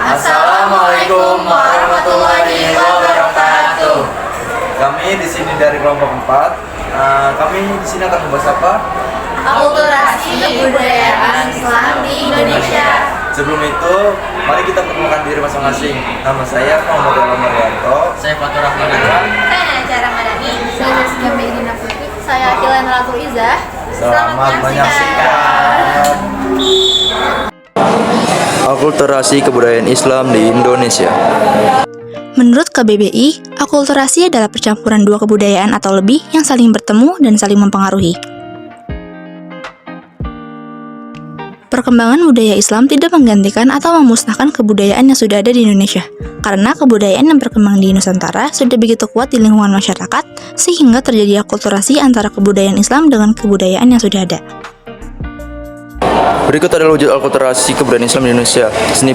Assalamualaikum warahmatullahi wabarakatuh. Kami di sini dari kelompok 4. Kami di sini akan membahas apa? Akulturasi kebudayaan Islam di Indonesia. Sebelum itu, mari kita perkenalkan diri masing-masing. Nama saya Muhammad Alam Marianto. Saya Fatur Rahman Adwan. Saya Nacara Madani. Saya Zazkia Medina Putri. Saya Kilan Ratu Izzah. Selamat menyaksikan. Akulturasi kebudayaan Islam di Indonesia. Menurut KBBI, akulturasi adalah percampuran dua kebudayaan atau lebih yang saling bertemu dan saling mempengaruhi. Perkembangan budaya Islam tidak menggantikan atau memusnahkan kebudayaan yang sudah ada di Indonesia, karena kebudayaan yang berkembang di Nusantara sudah begitu kuat di lingkungan masyarakat, sehingga terjadi akulturasi antara kebudayaan Islam dengan kebudayaan yang sudah ada. Berikut adalah wujud akulturasi kebudayaan Islam di Indonesia. Seni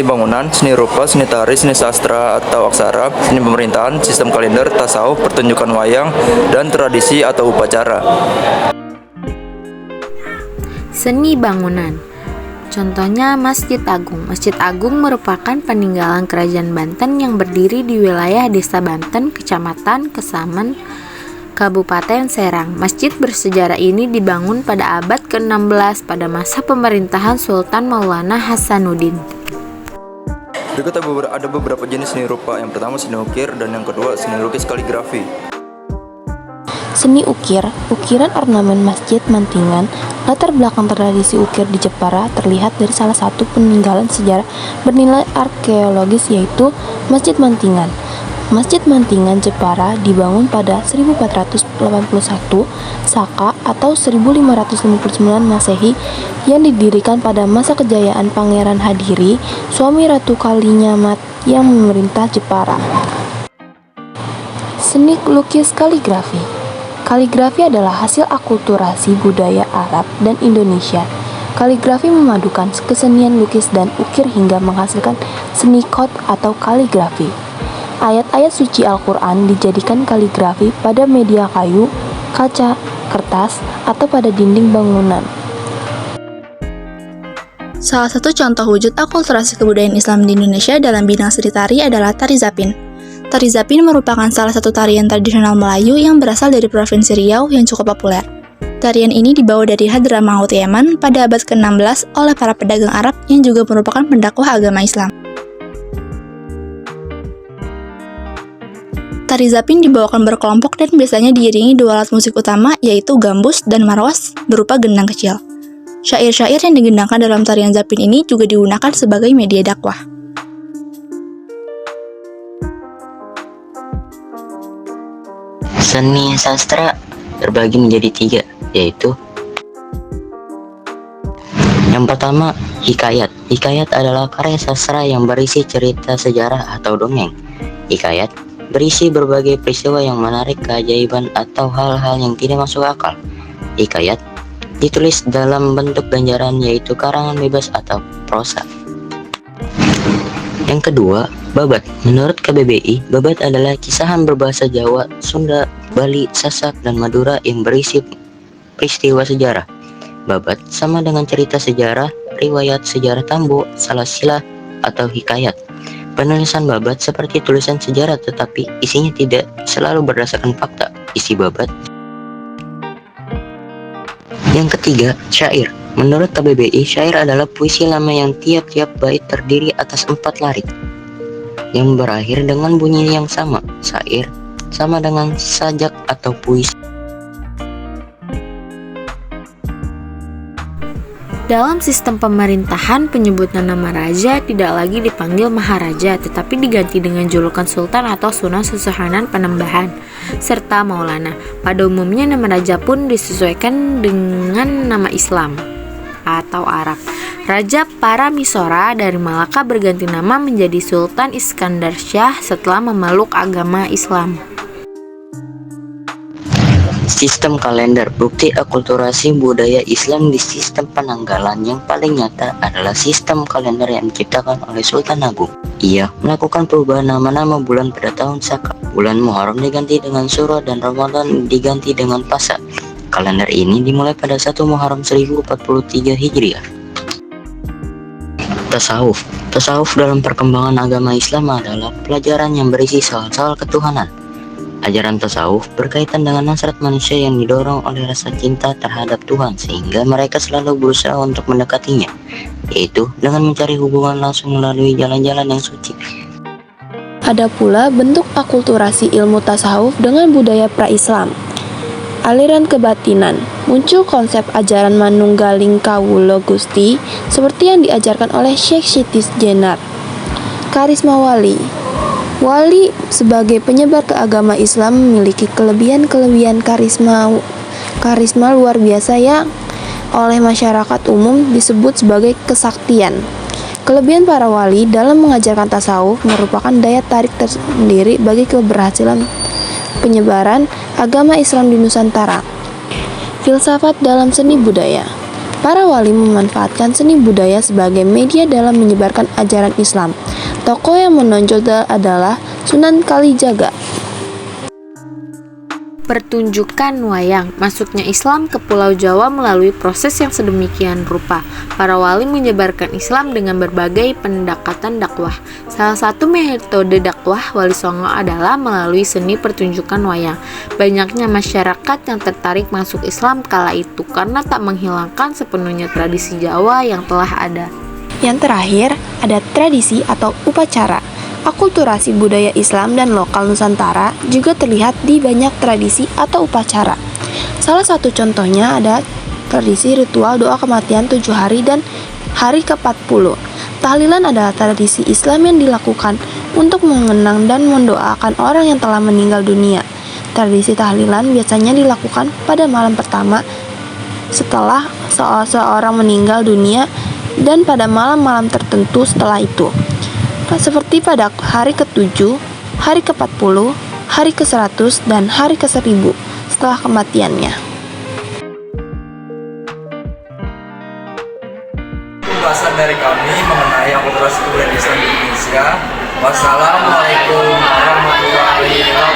bangunan, seni rupa, seni tari, seni sastra atau aksara, seni pemerintahan, sistem kalender, tasawuf, pertunjukan wayang, dan tradisi atau upacara. Seni bangunan. Contohnya Masjid Agung. Masjid Agung merupakan peninggalan Kerajaan Banten yang berdiri di wilayah Desa Banten, Kecamatan Kesamen, Kabupaten Serang. Masjid bersejarah ini dibangun pada abad ke-16 pada masa pemerintahan Sultan Maulana Hasanuddin. Berikut ada beberapa jenis seni rupa. Yang pertama seni ukir dan yang kedua seni lukis kaligrafi. Seni ukir, ukiran ornamen Masjid Mantingan. Latar belakang tradisi ukir di Jepara terlihat dari salah satu peninggalan sejarah bernilai arkeologis yaitu Masjid Mantingan. Masjid Mantingan Jepara dibangun pada 1481 Saka atau 1559 Masehi yang didirikan pada masa kejayaan Pangeran Hadiri, suami Ratu Kalinyamat yang memerintah Jepara. Seni lukis kaligrafi. Kaligrafi adalah hasil akulturasi budaya Arab dan Indonesia. Kaligrafi memadukan kesenian lukis dan ukir hingga menghasilkan seni kot atau kaligrafi. Ayat-ayat suci Al-Quran dijadikan kaligrafi pada media kayu, kaca, kertas, atau pada dinding bangunan. Salah satu contoh wujud akulturasi kebudayaan Islam di Indonesia dalam bidang seni tari adalah Tari Zapin. Tari Zapin merupakan salah satu tarian tradisional Melayu yang berasal dari Provinsi Riau yang cukup populer. Tarian ini dibawa dari Hadramaut, Yaman pada abad ke-16 oleh para pedagang Arab yang juga merupakan pendakwah agama Islam. Tari Zapin dibawakan berkelompok dan biasanya diiringi dua alat musik utama yaitu gambus dan marwas berupa gendang kecil. Syair-syair yang digendangkan dalam tarian Zapin ini juga digunakan sebagai media dakwah. Seni sastra terbagi menjadi 3, yaitu yang pertama, hikayat. Hikayat adalah karya sastra yang berisi cerita sejarah atau dongeng. Hikayat berisi berbagai peristiwa yang menarik, keajaiban, atau hal-hal yang tidak masuk akal. Hikayat ditulis dalam bentuk ganjaran yaitu karangan bebas atau prosa. Yang kedua, babat. Menurut KBBI, babat adalah kisahan berbahasa Jawa, Sunda, Bali, Sasak, dan Madura yang berisi peristiwa sejarah. Babat sama dengan cerita sejarah, riwayat sejarah Tambo, Salasilah, atau hikayat. Penulisan babat seperti tulisan sejarah tetapi isinya tidak selalu berdasarkan fakta. Isi babat. Yang ketiga, syair. Menurut KBBI, syair adalah puisi lama yang tiap-tiap bait terdiri atas 4 larik yang berakhir dengan bunyi yang sama. Syair sama dengan sajak atau puisi. Dalam sistem pemerintahan, penyebutan nama raja tidak lagi dipanggil Maharaja, tetapi diganti dengan julukan Sultan atau Sunan Sesohanan Panembahan, serta Maulana. Pada umumnya nama raja pun disesuaikan dengan nama Islam atau Arab. Raja Paramisora dari Malaka berganti nama menjadi Sultan Iskandar Syah setelah memeluk agama Islam. Sistem kalender. Bukti akulturasi budaya Islam di sistem penanggalan yang paling nyata adalah sistem kalender yang diciptakan oleh Sultan Agung. Ia melakukan perubahan nama-nama bulan pada tahun Saka. Bulan Muharram diganti dengan Syura dan Ramadan diganti dengan Pasa. Kalender ini dimulai pada 1 Muharram 1043 Hijriah. Tasawuf. Tasawuf dalam perkembangan agama Islam adalah pelajaran yang berisi soal-soal ketuhanan. Ajaran tasawuf berkaitan dengan hasrat manusia yang didorong oleh rasa cinta terhadap Tuhan sehingga mereka selalu berusaha untuk mendekatinya, yaitu dengan mencari hubungan langsung melalui jalan-jalan yang suci. Ada pula bentuk akulturasi ilmu tasawuf dengan budaya pra-Islam. Aliran kebatinan, muncul konsep ajaran manunggaling kawula Gusti seperti yang diajarkan oleh Syekh Sitis Jenar. Karisma wali. Wali sebagai penyebar ke agama Islam memiliki kelebihan-kelebihan karisma luar biasa yang oleh masyarakat umum disebut sebagai kesaktian. Kelebihan para wali dalam mengajarkan tasawuf merupakan daya tarik tersendiri bagi keberhasilan penyebaran agama Islam di Nusantara. Filsafat dalam seni budaya. Para wali memanfaatkan seni budaya sebagai media dalam menyebarkan ajaran Islam. Tokoh yang menonjol adalah Sunan Kalijaga. Pertunjukan wayang. Masuknya Islam ke Pulau Jawa melalui proses yang sedemikian rupa. Para wali menyebarkan Islam dengan berbagai pendekatan dakwah. Salah satu metode dakwah Wali Songo adalah melalui seni pertunjukan wayang. Banyaknya masyarakat yang tertarik masuk Islam kala itu karena tak menghilangkan sepenuhnya tradisi Jawa yang telah ada. Yang terakhir, ada tradisi atau upacara. Akulturasi budaya Islam dan lokal Nusantara juga terlihat di banyak tradisi atau upacara. Salah satu contohnya ada tradisi ritual doa kematian 7 hari dan hari ke-40. Tahlilan adalah tradisi Islam yang dilakukan untuk mengenang dan mendoakan orang yang telah meninggal dunia. Tradisi tahlilan biasanya dilakukan pada malam pertama setelah seorang meninggal dunia dan pada malam-malam tertentu setelah itu. Seperti pada hari ke-7, hari ke-40, hari ke-100, dan hari ke-1000 setelah kematiannya. Pembahasan dari kami mengenai akulturasi kebudayaan Islam di Indonesia. Wassalamualaikum warahmatullahi wabarakatuh.